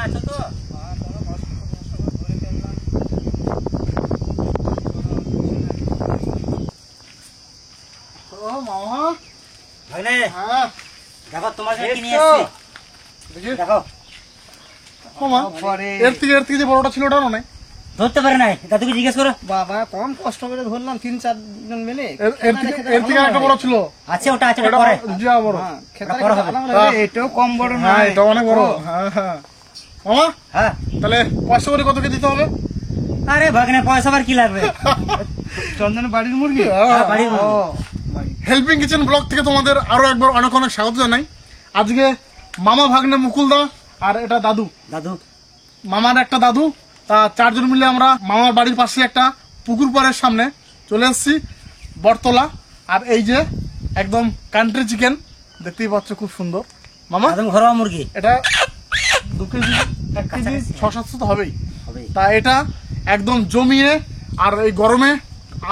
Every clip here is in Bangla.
আছো তো? ও মামা ভাইনে হ্যাঁ দেখো তোমার জন্য কি নিয়ে এসেছি। দেখো মামা এর থেকে যে বড়টা ছিল ওটা নয় ধরতে পারে নাই, দাদুকে জিজ্ঞেস করো। বাবা কম কষ্ট করে ধরলাম 3-4 জন মিলে। এর থেকে একটা বড় ছিল। আচ্ছা ওটা আছে, ওটা পরে যা বড় এটাও কম বড় না, হ্যাঁ এটা অনেক বড়। হ্যাঁ হ্যাঁ মামা হ্যাঁ। তাহলে 500 করে কত কে দিতে হবে? আরে ভাগনে পয়সা আবার কি লাগবে? চন্দনের বাড়ির মুরগি। হ্যাঁ, বাড়ির মুরগি। হেল্পিং কিচেন ব্লগ থেকে তোমাদের আরো একবার অনেক অনেক স্বাগত জানাই। আজকে মামা ভাগ্নে মুকুলদা আর এটা দাদু, মামার একটা দাদু, তা 4 জন মিলে আমরা মামার বাড়ির পাশে একটা পুকুর পাড়ের সামনে চলে এসেছি বটতলা। আর এই যে একদম কান্ট্রি চিকেন দেখতেই পাচ্ছ, খুব সুন্দর। মামা একদম ঘরোয়া মুরগি, এটা 2 কেজি 1 কেজি 600-700 তো হবেই। তা এটা একদম জমিয়ে আর এই গরমে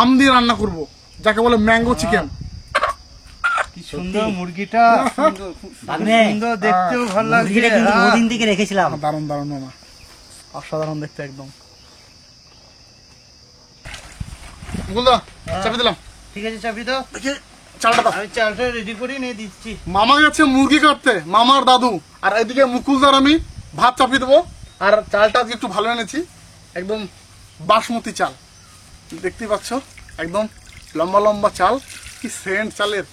আম দিয়ে রান্না করব, যাকে বলে ম্যাঙ্গো চিকেন। কি সুন্দর মুরগিটা, সুন্দর দেখতেও ভালো লাগছে। মুরগিটা কিন্তু বহুদিন থেকে রেখেছিলাম। দারুণ দারুণ মামা, অসাধারণ দেখতে একদম। মুকুলদা চাপি দিলাম। ঠিক আছে চাপি দাও, চালটা দাও। আমি চালটা রেডি করে নিয়ে দিচ্ছি। মামা গেছে মুরগি কাটতে, মামার দাদু, আর এদিকে মুকুলদার আমি ভাত চাপিয়ে দেবো। আর চালটা আজকে একটু ভালো এনেছি, একদম বাসমতি চাল, দেখতেই পাচ্ছ একদম লম্বা লম্বা চাল, কি সেন্ট চালের।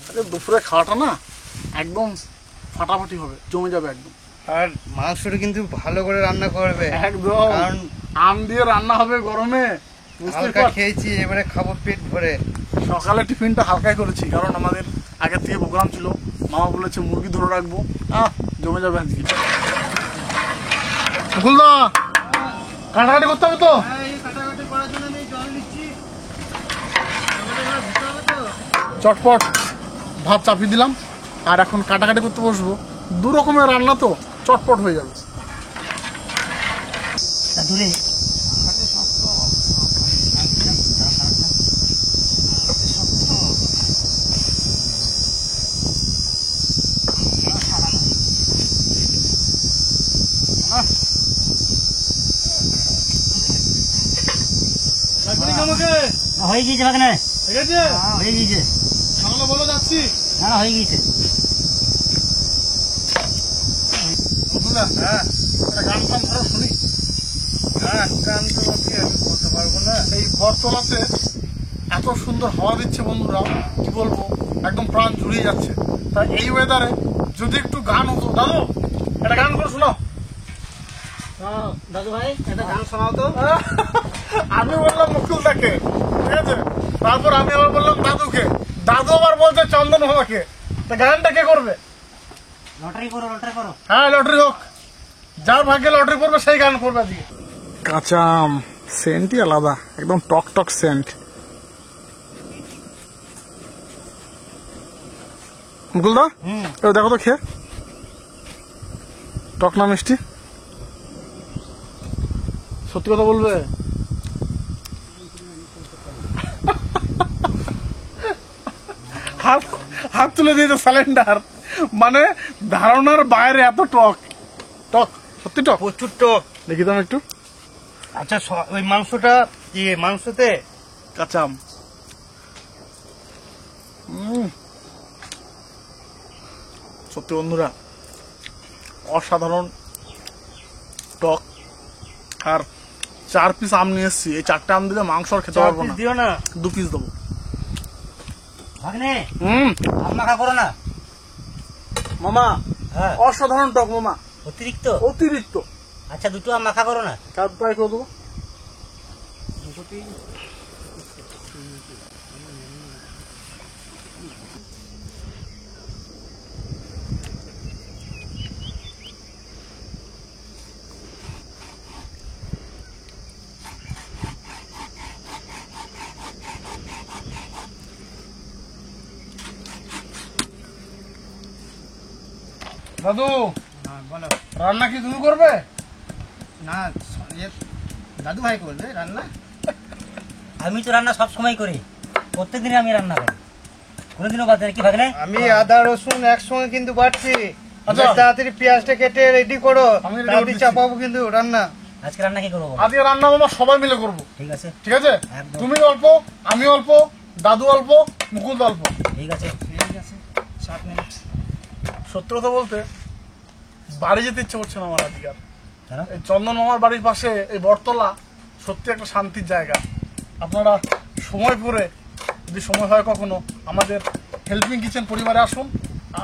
আরে দুপুরে খাওয়াটা না একদম ফাটাফাটি হবে, জমে যাবে একদম। আর মাংসটা কিন্তু ভালো করে রান্না করবে একদম, কারণ আম দিয়ে রান্না হবে গরমে, বুঝতে হালকা পারছো। খেয়েছি, এবারে খাবো পেট ভরে। সকালে টিফিনটা হালকাই করেছি, কারণ আমাদের আগের থেকে প্রোগ্রাম ছিল। মামা বলেছে মুরগি ধরে রাখবো, জমে যাবে আজকে। মুকুলদা কাটাকাটি করতে হবে তো। কাটাকাটি করার জন্য আমি জল নিচ্ছি। চটপট ভাত চাপিয়ে দিলাম, আর এখন কাটাকাটি করতে বসবো। 2 রকমের রান্না তো, চটপট হয়ে যাবে। দূরে হয়ে গিয়েছে ভাগনে, ঠিক আছে, হয়ে গিয়েছে। তাহলে বলো যাচ্ছি। না হয়ে গিয়েছে। মুকুলদা একটা গান ফান ধরো শুনি। গান তো আমি বলতে পারবো না। এই বটতলাতে এত সুন্দর হাওয়া দিচ্ছে বন্ধুরা, কি বলবো, একদম প্রাণ জুড়িয়ে যাচ্ছে। তা এই ওয়েদারে যদি একটু গান হতো, দাদু একটা গান করে শোনাও। দাদু ভাই একটা গান শোনাও তো। আমি বললাম মুকুলদাকে, ঠিক আছে, তারপর আমি আবার বললাম দাদুকে, দাদু আবার বলছে চন্দন মামাকে। তা গানটা কে করবে? লটারি করো, লটারি করো। হ্যাঁ লটারি হোক, যার ভাগ্যে লটারি পড়বে সেই গান করবে আজকে। কাঁচা আম সেন্টই আলাদা, একদম টক টক সেন্ট। মুকুলদা এবার দেখো তো খেয়ে, টক না মিষ্টি? সত্যি কথা বলবে? হাত তুলে দিয়েছে সিলিন্ডার, মানে ধারণার বাইরে, এত টক। টক সত্যি টক, প্রচুর টক। দেখি তো একটু। আচ্ছা ওই মাংসটা, মাংসতে কাঁচা আম, সত্যি বন্ধুরা অসাধারণ টক। আর 4 পিস আম নিয়ে এসছি, এই 4টে আম দিলে মাংস আর খেতে পারবো না। দিও না, 2 পিস দেবো। ভাগনে আম মাখা করো না মামা, হ্যাঁ অসাধারণ টক মামা, অতিরিক্ত। অতিরিক্ত। আচ্ছা 2টো আম মাখা করো না। কার ট্রাই করে দেবো। দাদু বলো। রান্না কি তুমি করবে? না দাদু ভাই করবে রান্না। আমি তো রান্না সব সময় করি, প্রত্যেকদিন আমি রান্না করি। কোনোদিনও বাদ দেয় কি ভাগলে? আমি আদা রসুন একসঙ্গে কিন্তু বাটছি। আচ্ছা। বেশ তাড়াতাড়ি পেঁয়াজটা কেটে রেডি করো, আমি ready তাড়াতাড়ি করে চাপাবো কিন্তু রান্না। আজকে রান্না কি করবো বলো? আজকে রান্না মামা সবাই মিলে করবো, ঠিক আছে ঠিক আছে? একদম। তুমি অল্প, আমি অল্প, দাদু অল্প, মুকুল অল্প। ঠিক আছে 7 মিনিট। সত্যি কথা বলতে বাড়ি যেতে ইচ্ছে করছে না আমার আজকে আর। কেন? এই চন্দন মামার বাড়ির পাশে এই বটতলা সত্যি একটা শান্তির জায়গা। আপনারা সময় করে যদি সময় হয় কখনো আমাদের হেল্পিং কিচেন পরিবারে আসুন,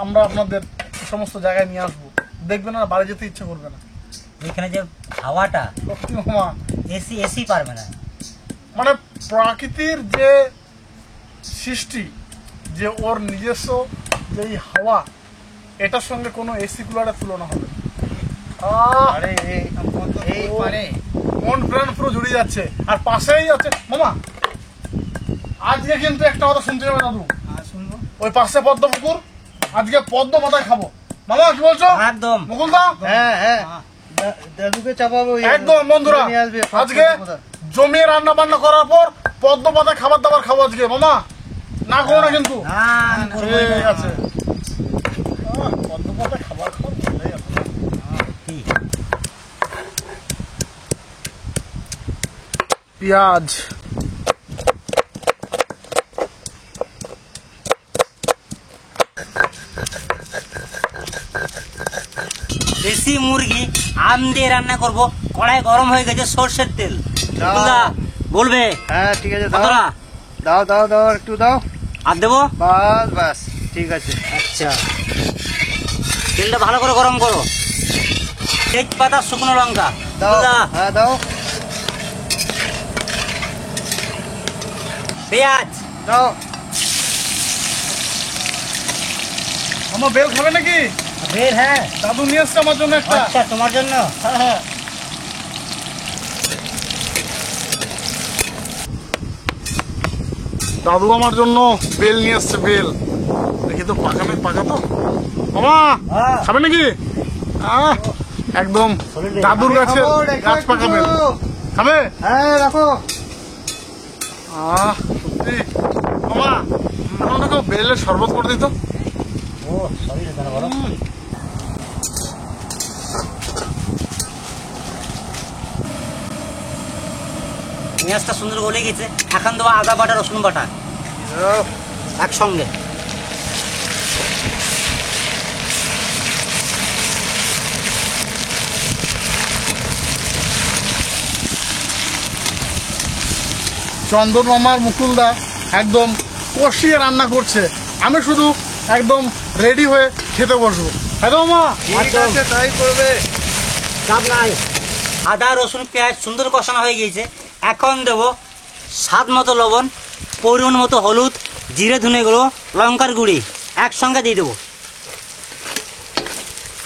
আমরা আপনাদের এই সমস্ত জায়গায় নিয়ে আসবো, দেখবেন না বাড়ি যেতে ইচ্ছে করবে না। এখানে যে হাওয়াটা সত্যি মামা, এসি পারবে না। মানে প্রকৃতির যে সৃষ্টি, যে ওর নিজস্ব যে এই হাওয়া, এটার সঙ্গে কোনো এসি কুলারের তুলনা হবে না। আরে এই পারে মন প্রাণ পুরো জুড়ে যাচ্ছে। আর পাশেই আছে মামা, আজকে কিন্তু একটা কথা শুনতে হবে দাদু, শুনবো। ওই পাশে পদ্ম পুকুর, আজকে পদ্ম মাথায় খাবো। মামা কি বলছো? একদম মুকুল দা, হ্যাঁ হ্যাঁ, দাদুকে চাপাবো। একদম বন্ধুরা, নিয়ে আসবে আজকে জমিয়ে রান্না বান্না করার পর পদ্ম পাতায় খাবার দাবার খাবো আজকে। মামা না করো না কিন্তু। না আমি করবোই না। ঠিক আছে, পদ্ম পাতায় খাবার খাওয়া ভালোই আছে। কি? পেঁয়াজ, দেশি মুরগি আম দিয়ে রান্না করব। কড়াই গরম হয়ে গেছে, সর্ষের তেল। দাও। বুঝলা? বলবে হ্যাঁ ঠিক আছে, দাও কতটা? দাও দাও দাও, একটু দাও। আর দেবো? বাস বাস, ঠিক আছে। আচ্ছা, তেলটা ভালো করে গরম করো। তেজপাতা, শুকনো লঙ্কা। দাও, বুঝলা? হ্যাঁ দাও পেঁয়াজ দাও। মামা বেল খাবে নাকি? বের। হ্যাঁ দাদু নিয়ে এসছে আমার জন্য একটা। আচ্ছা, তোমার জন্য। হ্যাঁ হ্যাঁ, দাদু আমার জন্য বেল নিয়ে এসছে, বেল। দেখি তো পাকা তো। মামা হ্যাঁ। খাবে নাকি? একদম দাদুর কাছে খাবো, রেখো গাছ একটু। পাকা বেল। খাবে? হ্যাঁ রাখো। সত্যি মামা, এখন তো বেলের শরবত করে দিত। ও সরি দাদা, বলো। পেঁয়াজটা সুন্দর গলে গেছে, এখন দেবো আদা বাটা, রসুন বাটা দাও। একসঙ্গে। চন্দন মামার মুকুলদা একদম কষিয়ে রান্না করছে, আমি শুধু একদম রেডি হয়ে খেতে বসবো। হ্যাঁ তো মামা, ঠিক আছে, তাই করবে। চাপ নাই। আদা রসুন পেঁয়াজ সুন্দর কষানো হয়ে গিয়েছে। এখন দেবো স্বাদ মতো লবণ, পরিমাণ মতো হলুদ, জিরে ধনে গুঁড়ো, লঙ্কার গুঁড়ি একসঙ্গে দিয়ে দেবো।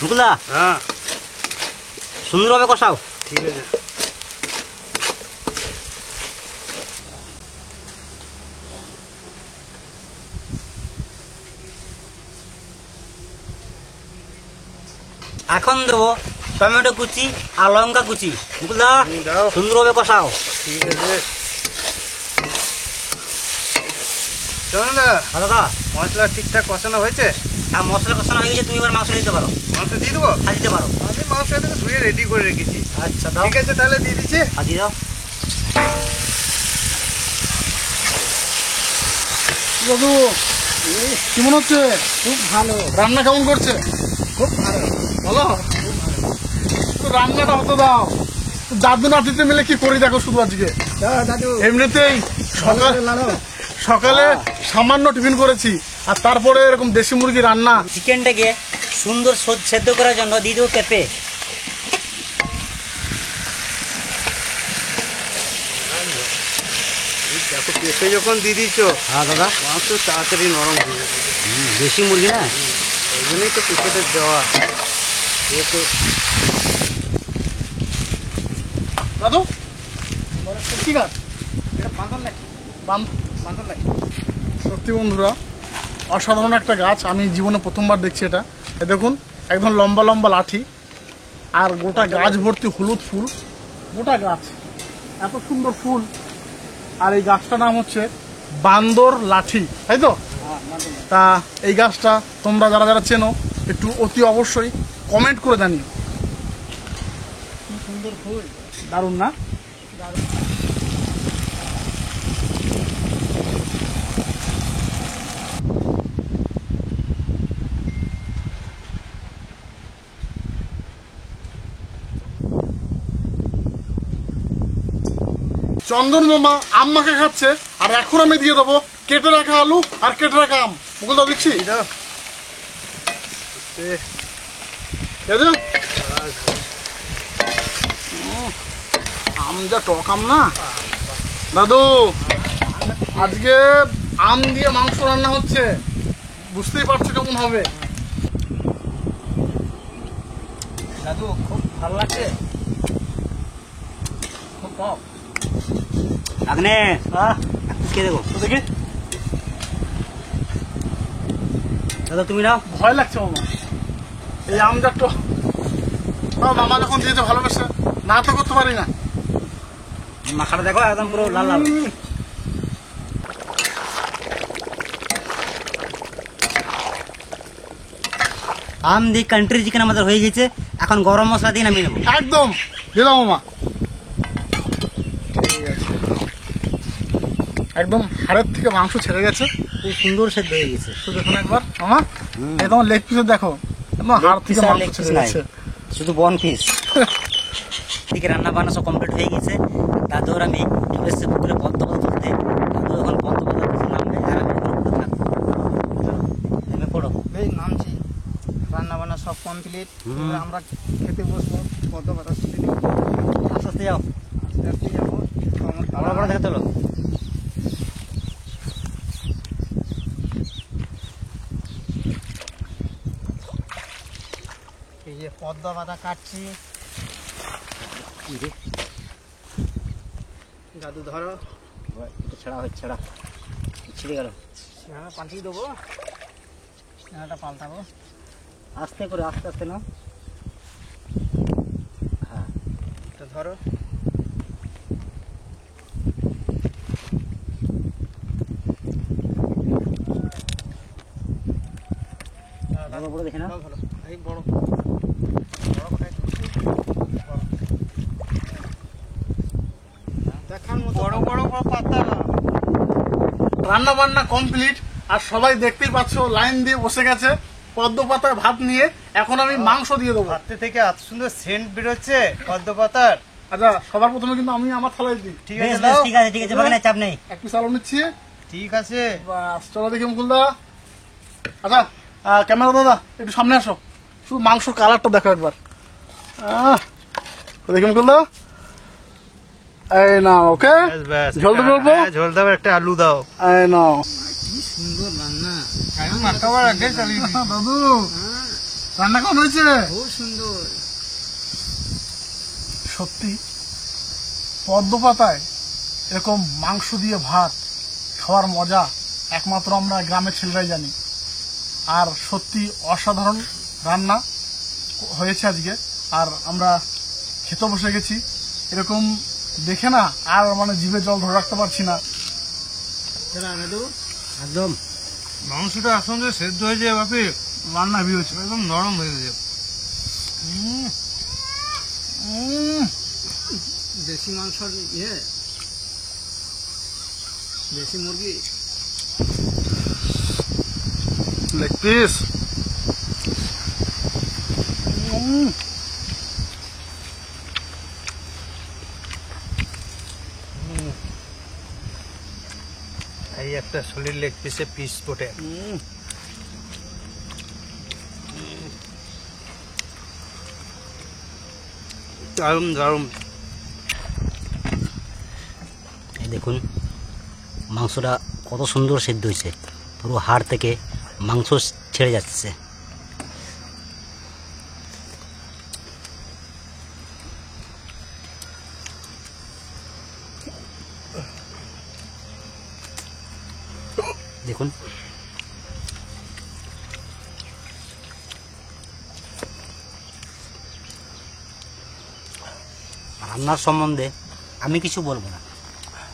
বুঝলা? হ্যাঁ সুন্দরভাবে কষাও। ঠিক আছে। এখন দেবো টমেটো কুচি আর লঙ্কা কুচি। বুঝলা? দাও। সুন্দরভাবে কষাও। ঠিক আছে। শোনো না, দাদা, মশলা ঠিকঠাক কষানো হয়েছে? আর মশলা কষানো হয়ে গেছে, তুমি এবার মাংস দিতে পারো। মাংস দিয়ে দেবো? আর দিতে পারো। আমি মাংস এদিকে ধুয়ে রেডি করে রেখেছি। আচ্ছা দাও। ঠিক আছে, তাহলে দিয়ে দিচ্ছি। আর দিয়ে দাও। দাদু কেমন হচ্ছে? খুব ভালো। রান্না কেমন করছে? খুব ভালো। বলো, তো রান্নাটা হতে দাও। দাদু নাতিতে মিলে কি করি দেখো শুধু আজকে। দাদু এমনিতেই সকালে সামান্য টিফিন করেছি, আর তারপরে এরকম দেশি মুরগি রান্না। চিকেনটাকে সুন্দর সেদ্ধ করার জন্য দিয়ে দেবো পেঁপে। দেখো, পেঁপে যখন দিয়ে দিচ্ছ, হ্যাঁ দাদা, মাংস তাড়াতাড়ি নরম হয়ে যাবে। দেশি মুরগি না। ওই জন্যই তো পেঁপেটা দেওয়া। দাদু কি গাছ? সত্যি বন্ধুরা, অসাধারণ একটা গাছ। আমি জীবনে প্রথমবার দেখছি এটা। এ দেখুন, একদম লম্বা লম্বা লাঠি, আর গোটা গাছ ভর্তি হলুদ ফুল। গোটা গাছ এত সুন্দর ফুল। আর এই গাছটার নাম হচ্ছে বান্দর লাঠি, তাই তো? তা এই গাছটা তোমরা যারা যারা চেনো একটু অতি অবশ্যই কমেন্ট করে জানিও। কি সুন্দর ফুল। দারুণ না? চন্দন মামা আম মাখা খাচ্ছে, আর এখন আমি দিয়ে দেবো কেটে রাখা আলু আর কেটে রাখা আম। মুকুল দা দিচ্ছি আম যা টক আম না দাদু। আজকে আম দিয়ে মাংস রান্না হচ্ছে, বুঝতেই পারছো কেমন হবে। দাদু খুব ভালো লাগছে, খুব টক। আগ্নে কে দেখো দেখি দাদা, তুমি নাও। ভয় লাগছে মামা, এই আম যা টক। মামা যখন দিয়েছে ভালোবেসে, না তো করতে পারি না। মাখাটা দেখো একদম পুরো লাল লাল। আম দিয়ে কান্ট্রি চিকেন আমাদের হয়ে গেছে, এখন গরম মশলা দিয়ে নামিয়ে নেবো। একদম দিলাম মামা, একদম হাড়ের থেকে মাংস ছেড়ে গেছে, খুব সুন্দর সেদ্ধ হয়ে গেছে। শুধু দেখুন একবার মামা, এই তোমার লেগ পিস দেখো, একদম হাড় থেকে মাংস ছেড়ে গেছে। শুধু বন পিস। ঠিক রান্না বান্না সব কমপ্লিট হয়ে গেছে। দাদু আর আমি এসে পুকুরে পদ্ম পাতা তুলতে। দাদু এখন পদ্ম পাতা কিছু নামবে, আর আমি ওখানে উঠে থাকবো। নেমে পড়ো। এই নামছি, রান্না বান্না সব কমপ্লিট। আমরা খেতে বসবো, কত কথা শুনে আস্তে আস্তে যাও, আস্তে আস্তে যাবো। আমরা বড় দেখে তোলো। এই যে পদ্ম পাতা কাটছি। দাদু ধরো, ছেড়া হচ্ছে, ছেড়া ছিঁড়ে গেল। সেখানে পাল্টিয়ে দেবো, সেখানটা পাল্টাবো। আস্তে করে, আস্তে আস্তে নাও। হ্যাঁ, এটা ধরো। ভালো বড় দেখে না। ভালো, এই বড় বড় কোথায় তুলছি? দেখার মতো বড় বড় বড় পাতা। রান্না বান্না কমপ্লিট, আর সবাই দেখতেই পাচ্ছ লাইন দিয়ে বসে গেছে পদ্ম পাতার ভাত নিয়ে। এখন আমি মাংস দিয়ে দেবো। হাতে থেকে এত সুন্দর সেন্ট বেরোচ্ছে পদ্ম পাতার। আচ্ছা, সবার প্রথমে কিন্তু আমি আমার থালায় দিই। ঠিক বেশ আছে, বেশ, নাও। ঠিক আছে ঠিক আছে, বাগানে চাপ নেই। এক পিস আলু নিচ্ছি। ঠিক আছে, বাস, চলো দেখি মুকুলদা। আচ্ছা ক্যামেরা দাদা একটু সামনে আসো, শুধু মাংসর কালারটা দেখো একবার। দেখি মুকুলদা, এই না ওকে, ব্যাস, ব্যাস। ঝোল দেবো অল্প? হ্যাঁ, ঝোল দাও, একটা আলু দাও। এই নাও। সুন্দর রান্না, আমি মাখাবার আগে চালিয়ে দিই। দাদু রান্না কেমন হয়েছে? খুব সুন্দর। সত্যি পদ্ম পাতায় এরকম মাংস দিয়ে ভাত খাওয়ার মজা একমাত্র আমরা গ্রামের ছেলেরাই জানি। আর সত্যি অসাধারণ রান্না হয়েছে আজকে, আর আমরা খেতে বসে গেছি। এরকম দেখে না আর মানে জিভে জল ধরে রাখতে পারছি না। একদম মাংসটা আসলে সেদ্ধ হয়ে যায় বাপি, রান্না হেভি হয়েছে, একদম নরম হয়ে যায়। দেশি মাংসর দেশি মুরগি লেগ পিস। এই একটা শরীর লেগ পিসে পিস পোটে। দারুম দারুম। এই দেখুন মাংসটা কত সুন্দর সেদ্ধ হয়েছে, পুরো হাড় থেকে মাংস ছেড়ে যাচ্ছে। দেখুন রান্নার সম্বন্ধে আমি কিছু বলবো না,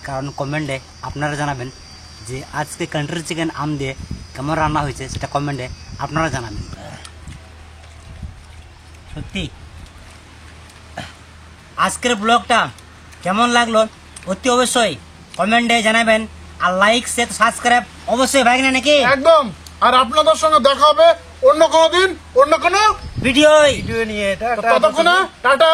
কারণ কমেন্টে আপনারা জানাবেন যে আজকে কান্ট্রি চিকেন আম দিয়ে কেমন রান্না হয়েছে সেটা কমেন্টে আপনারা জানাবেন। সত্যি আজকের ব্লগটা কেমন লাগলো অতি অবশ্যই কমেন্টে জানাবেন, আর লাইক শেয়ার সাবস্ক্রাইব অবশ্যই ভাগনা নাকি একদম। আর আপনাদের সঙ্গে দেখা হবে অন্য কোনো দিন অন্য কোনো ভিডিও ভিডিও নিয়ে ততক্ষণে টাটা।